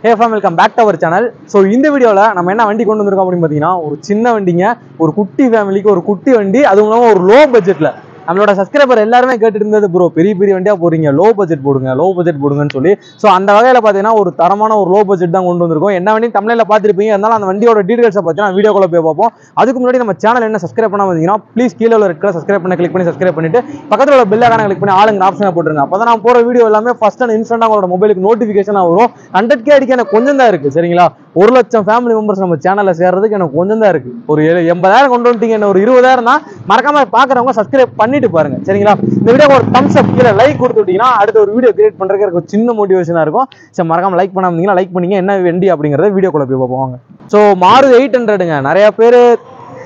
Hey fam, welcome back to our channel. So இந்த வீடியோல நம்ம என்ன வண்டி கொண்டு வந்திருக்கோம் அப்படினு பாத்தீங்கன்னா ஒரு சின்ன வண்டிங்க, ஒரு குட்டி ஃபேமிலிக்கு ஒரு குட்டி வண்டி, அதுவும் இல்லாம ஒரு லோ பட்ஜெட்ல. நம்மளோட சப்ஸ்கிரைபர் எல்லாரும் கேட்டுட்டு இருந்தது ப்ரோ பெரிய வண்டியா போறீங்க, லோ பட்ஜெட் போடுங்கன்னு சொல்லி. சோ அந்த வகையில பாத்தீங்கன்னா ஒரு தரமான ஒரு லோ பட்ஜெட் தான் கொண்டு வந்திருக்கோம். என்ன வண்டி தமிழ்ல பாத்துருப்பீங்க, அதனால அந்த வண்டியோட டீடைல்ஸ் பாத்தீங்கன்னா வீடியோக்குள்ள போய் பார்ப்போம். அதுக்கு முன்னாடி நம்ம சேனல் என்ன சப்ஸ்கிரைப் பண்ணாம இருந்தீங்கன்னா ப்ளீஸ் கீழே உள்ள ரெட் கலர் சப்ஸ்கிரைப் பண்ண கிளிக் பண்ணி சப்ஸ்கிரைப் பண்ணிட்டு பக்கத்துல உள்ள பெல் ஐகானை கிளிக் பண்ணி ஆளுங்க ஆப்ஷனை போட்டுருங்க. அப்பதான் நான் போற வீடியோ எல்லாமே ஃபர்ஸ்ட் அண்ட் இன்ஸ்டன்டா உங்களோட மொபைலுக்கு நோட்டிபிகேஷனா வரும். 100K அடிக்க எனக்கு கொஞ்சம் தான் இருக்கு சரிங்களா. 1 லட்சம் ஃபேமிலி மெம்பர்ஸ் நம்ம சேனல்ல சேர்றதுக்கு எனக்கு கொஞ்சம் தான் இருக்கு. ஒரு 80,000 கொண்டு வந்துட்டீங்க, என்ன ஒரு 20,000 தான். மறக்காம பாக்குறவங்க சப்ஸ்கிரைப் பண்ணிட்டு பாருங்க சரிங்களா. இந்த வீடியோ ஒரு தம்ஸ் அப் கீழே லைக் கொடுத்துட்டீங்கன்னா அடுத்த ஒரு வீடியோ கிரியேட் பண்றதுக்கு எனக்கு சின்ன மோட்டிவேஷனா இருக்கும். சரி மறக்காம லைக் பண்ணாம லைக் பண்ணீங்க. என்ன வண்டி அப்படிங்கறத வீடியோக்குள்ள போய் பார்ப்போம். ஸோ மாருதி 800ங்க நிறைய பேர்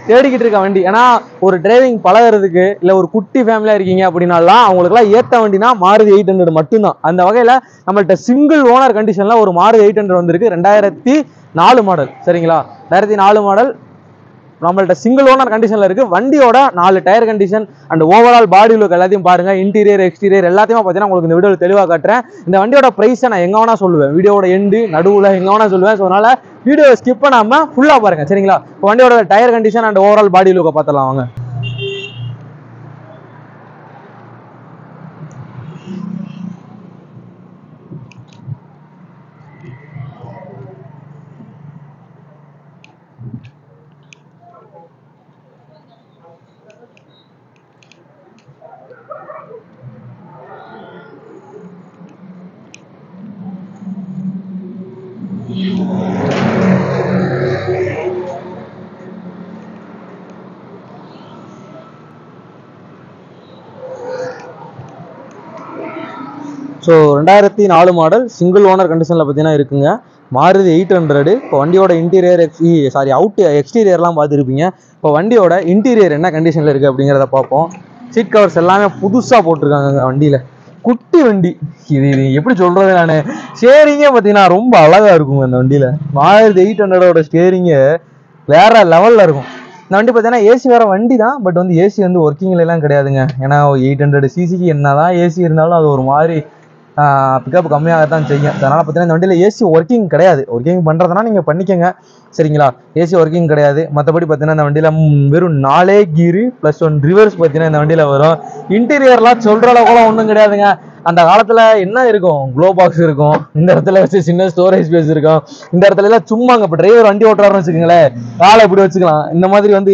தேடிக்கிட்டு இருக்க வண்டி. ஏன்னா ஒரு டிரைவிங் பழகிறதுக்கு இல்ல ஒரு குட்டி ஃபேமிலியா இருக்கீங்க அப்படின்னாலாம் அவங்களுக்குலாம் ஏத்த வண்டினா மாருதி 800 மட்டும்தான். அந்த வகையில நம்மள்ட்ட சிங்கிள் ஓனர் கண்டிஷன்ல ஒரு மாருதி 800 வந்திருக்கு. 2004 மாடல் சரிங்களா. 2004 மாடல் நம்மள்ட்ட சிங்கிள் ஓனர் கண்டிஷன்ல இருக்கு. வண்டியோட 4 tyre condition and overall body look எல்லாத்தையும் பாருங்க. இன்டீரியர் எக்ஸ்டீரியர் எல்லாத்தையும் பார்த்தீங்கன்னா உங்களுக்கு இந்த வீடியோவில் தெளிவாக காட்டுறேன். இந்த வண்டியோட பிரைஸை நான் எங்க வேணா சொல்லுவேன், வீடியோட எண்டு நடுவில் எங்க வேணா சொல்லுவேன். ஸோ அதனால வீடியோ ஸ்கிப் பண்ணாம ஃபுல்லா பாருங்க சரிங்களா. வண்டியோட tyre condition and overall body லுக்கை பார்த்துலாம் வாங்க. ஸோ 2004 மாடல் சிங்கிள் ஓனர் கண்டிஷனில் பார்த்தீங்கன்னா இருக்குங்க மாருதி 800. இப்போ வண்டியோட இன்டீரியர் எக்ஸ்டீரியர்லாம் பார்த்துருப்பீங்க. இப்போ வண்டியோட இன்டீரியர் என்ன கண்டிஷனில் இருக்குது அப்படிங்கிறத பார்ப்போம். சீட் கவர்ஸ் எல்லாமே புதுசாக போட்டிருக்காங்க வண்டியில். குட்டி வண்டி இது எப்படி சொல்கிறது, நான் ஸ்டேரிங்கே பார்த்தீங்கன்னா ரொம்ப அழகாக இருக்குங்க அந்த வண்டியில். மாருதி 800ஓட ஸ்டேரிங்கு வேற லெவலில் இருக்கும். இந்த வண்டி பார்த்தீங்கன்னா ஏசி வேற வண்டி தான், பட் வந்து ஏசி வந்து ஒர்க்கிங்லாம் கிடையாதுங்க. ஏன்னா 800cc என்னதான் ஏசி இருந்தாலும் அது ஒரு மாதிரி பிக்கப் கம்மியாகத்தான் செய்யும். அதனால் பார்த்தீங்கன்னா இந்த வண்டியில் ஏசி ஒர்க்கிங் கிடையாது. ஒர்க்கிங் பண்ணுறதுனா நீங்கள் பண்ணிக்கோங்க சரிங்களா. ஏசி ஒர்க்கிங் கிடையாது. மற்றபடி பார்த்தீங்கன்னா இந்த வண்டியில் வெறும் 4 கீரு ப்ளஸ் 1 ரிவர்ஸ் பார்த்தீங்கன்னா இந்த வண்டியில் வரும். இன்டீரியர்லாம் சொல்கிற அளவுக்குலாம் ஒன்றும் கிடையாதுங்க. அந்த காலத்தில் என்ன இருக்கும், க்ளோ பாக்ஸ் இருக்கும், இந்த இடத்துல வச்சு சின்ன ஸ்டோரேஜ் ஸ்பேஸ் இருக்கும், இந்த இடத்துல எல்லாம் சும்மாங்க. இப்போ டிரைவர் வண்டி ஓட்டுறாருன்னு வச்சுக்கோங்களேன், காலை இப்படி வச்சுக்கலாம். இந்த மாதிரி வந்து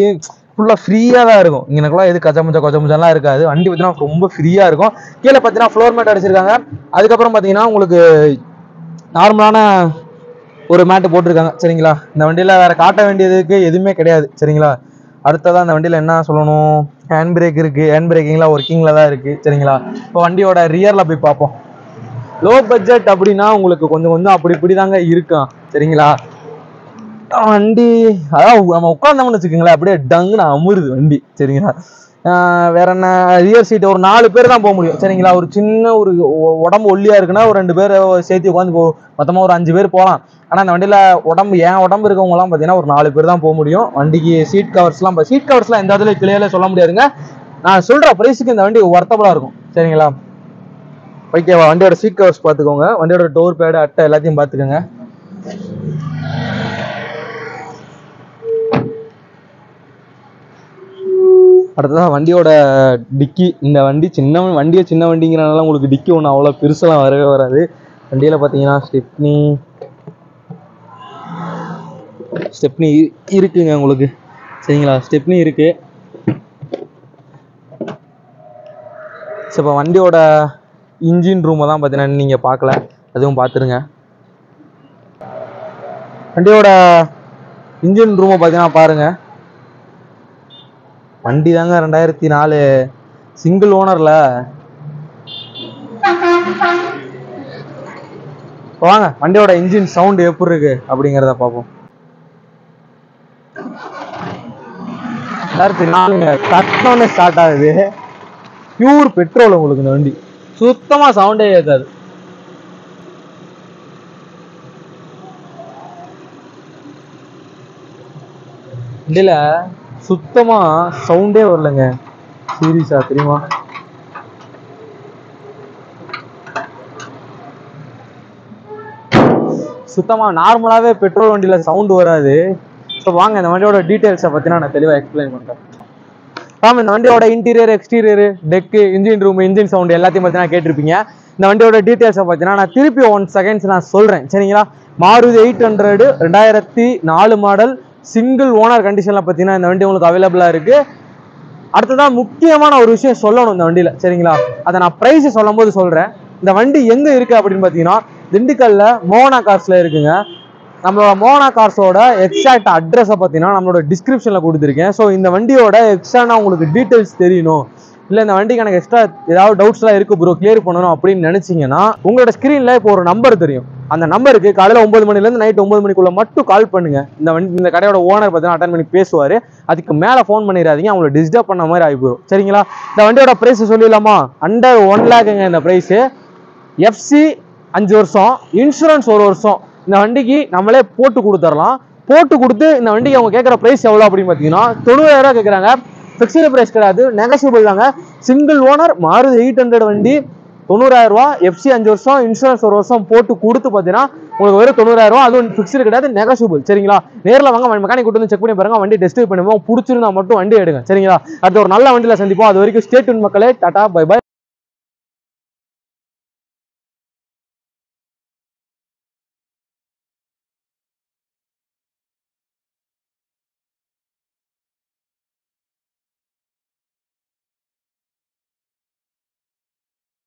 ஃபுல்லாக ஃப்ரீயாக தான் இருக்கும். இங்கனக்குலாம் எது கொச்சமுச்சாலாம் இருக்காது. வண்டி பார்த்தீங்கன்னா ரொம்ப ஃப்ரீயாக இருக்கும். கீழே பார்த்தீங்கன்னா ஃப்ளோர் மேட் அடிச்சிருக்காங்க. அதுக்கப்புறம் பார்த்தீங்கன்னா உங்களுக்கு நார்மலான ஒரு மேட்டு போட்டிருக்காங்க சரிங்களா. இந்த வண்டியில் வேற காட்ட வேண்டியதுக்கு எதுவுமே கிடையாது சரிங்களா. அடுத்ததான் இந்த வண்டியில் என்ன சொல்லணும், ஹேண்ட் பிரேக் இருக்குது. ஹேண்ட் பிரேக்கிங்லாம் ஒர்க்கிங்கில் தான் இருக்குது சரிங்களா. இப்போ வண்டியோட ரியரில் போய் பார்ப்போம். லோ பட்ஜெட் அப்படின்னா உங்களுக்கு கொஞ்சம் அப்படி இப்படி தாங்க இருக்கும் சரிங்களா. வண்டி அதான் நம்ம உட்காந்தோம்னு வச்சுக்கோங்களேன், அப்படியே டங்குன்னு அமுறுது வண்டி சரிங்களா. வேற என்ன, ரியர் சீட் ஒரு 4 பேர் தான் போக முடியும் சரிங்களா. ஒரு சின்ன ஒரு உடம்பு ஒல்லியா இருக்குன்னா ஒரு 2 பேர் சேர்த்து உட்காந்து மொத்தமாக ஒரு 5 பேர் போகலாம். ஆனால் இந்த வண்டியில் உடம்பு இருக்கவங்கலாம் பார்த்தீங்கன்னா ஒரு 4 பேர் தான் போக முடியும். வண்டிக்கு சீட் கவர்ஸ்லாம் எந்த இடத்துல கிளியர்ல சொல்ல முடியாதுங்க. நான் சொல்ற பிரைஸுக்கு இந்த வண்டி ஒர்த்தபுளா இருக்கும் சரிங்களா. ஓகேவா, வண்டியோட சீட் கவர்ஸ் பார்த்துக்கோங்க, வண்டியோட டோர் பேடு அட்டை எல்லாத்தையும் பார்த்துக்கோங்க. அடுத்ததான் வண்டியோட டிக்கி. இந்த வண்டி சின்ன வண்டிங்கிறனால உங்களுக்கு டிக்கி ஒன்றும் அவ்வளோ பெருசெல்லாம் வரவே வராது. வண்டியில் பார்த்தீங்கன்னா ஸ்டெப்னி இருக்குங்க உங்களுக்கு சரிங்களா. ஸ்டெப்னி இருக்கு. ஸோ இப்போ வண்டியோட இன்ஜின் ரூமை தான் பார்த்தீங்கன்னா நீங்கள் பார்க்கல, அதுவும் பார்த்துருங்க. வண்டியோட இன்ஜின் ரூமை பார்த்தீங்கன்னா பாருங்க. வண்டி தாங்க 2004 சிங்கிள் ஓனர்ல. வாங்க வண்டியோட இன்ஜின் சவுண்ட் எப்படி இருக்கு அப்படிங்கிறத பார்ப்போம். 2004 கட்டணம்னு ஸ்டார்ட் ஆகுது. பியூர் பெட்ரோல் உங்களுக்கு. இந்த வண்டி சுத்தமா சவுண்டே ஏற்காது. வண்டியில சுத்தமா சவுண்டே வரலங்க, சீரியஸா தெரியுமா. சுத்தமாக நார்மலாகவே பெட்ரோல் வண்டியில் சவுண்டு வராது. ஸோ வாங்க இந்த வண்டியோட டீட்டெயில்ஸை பற்றினா நான் தெளிவாக எக்ஸ்பிளைன் பண்ணுறேன். இந்த வண்டியோட interior, exterior, deck, engine room, engine sound எல்லாத்தையும் பற்றி நான் கேட்டிருப்பீங்க. இந்த வண்டியோட டீட்டெயில்ஸை பார்த்தீங்கன்னா நான் திருப்பி 1 செகண்ட்ஸ் நான் சொல்கிறேன், சரிங்களா? மாருதி 800 2004 மாடல் சிங்கிள் ஓனர் கண்டிஷனில் பார்த்தீங்கன்னா இந்த வண்டி உங்களுக்கு அவைலபிளாக இருக்குது. அடுத்ததான் முக்கியமான ஒரு விஷயம் சொல்லணும் இந்த வண்டியில், சரிங்களா? அதை நான் ப்ரைஸை சொல்லும் போது சொல்கிறேன். இந்த வண்டி எங்கே இருக்குது அப்படின்னு பார்த்தீங்கன்னா திண்டுக்கல்ல மோகனா கார்ஸில் இருக்குங்க. நம்மளோட மோகனா கார்ஸோட எக்ஸாக்ட் அட்ரஸை பார்த்தீங்கன்னா நம்மளோட டிஸ்கிரிப்ஷனில் கொடுத்துருக்கேன். ஸோ இந்த வண்டியோட எக்ஸ்ட்ரா உங்களுக்கு டீட்டெயில்ஸ் தெரியணும், இல்லை இந்த வண்டிக்கு எனக்கு எக்ஸ்ட்ரா ஏதாவது டவுட்ஸ்லாம் இருக்குது ப்ரோ கிளியர் பண்ணணும் அப்படின்னு நினச்சிங்கன்னா உங்களோட ஸ்க்ரீனில் இப்போ ஒரு நம்பர் தெரியும். அந்த நம்பருக்கு காலையில் 9 மணிலேருந்து நைட் 9 மணிக்குள்ளே மட்டும் கால் பண்ணுங்க. இந்த கடையோட ஓனர் பார்த்தீங்கன்னா அட்டன் பண்ணி பேசுவார். அதுக்கு மேலே ஃபோன் பண்ணிடாதீங்க, அவங்கள டிஸ்டர்ப் பண்ண மாதிரி ஆகிப்போம், சரிங்களா? இந்த வண்டியோட ப்ரைஸ் சொல்லிடலாமா? அண்டர் 1 லேக்குங்க இந்த ப்ரைஸு. எஃப்சி 5 வருஷம், இன்சூரன்ஸ் 1 வருஷம். இந்த வண்டிக்கு நம்மளே போட்டு கொடுத்துடலாம். போட்டு கொடுத்து இந்த வண்டிக்கு அவங்க கேட்குற ப்ரைஸ் எவ்வளோ அப்படின்னு பார்த்தீங்கன்னா 90,000 கேட்குறாங்க. ஃபிக்ஸ்டு ப்ரைஸ் கிடையாது, நெகோஷியபிள் தாங்க. சிங்கிள் ஓனர் மாருதி 800 வண்டி 90,000, எஃப்சி 5 வருஷம், இன்சூரன்ஸ் 1 வருஷம் போட்டு கொடுத்து பார்த்தீங்கன்னா உங்களுக்கு வெறும் 90,000. அதுவும் ஃபிக்ஸ்டு கிடையாது, நெகோஷியபிள், சரிங்களா? நேரில் வாங்க, மெக்கானிக் கூட்டு வந்து செக் பண்ணி பாருங்க, வண்டி டெஸ்ட் பண்ணுவோம், பிடிச்சிருந்தா மட்டும் வண்டி எடுங்க, சரிங்களா? அடுத்து ஒரு நல்ல வண்டியில் சந்திப்போம். அது வரைக்கும் ஸ்டே டியூன் மக்களே. Tata, bye by.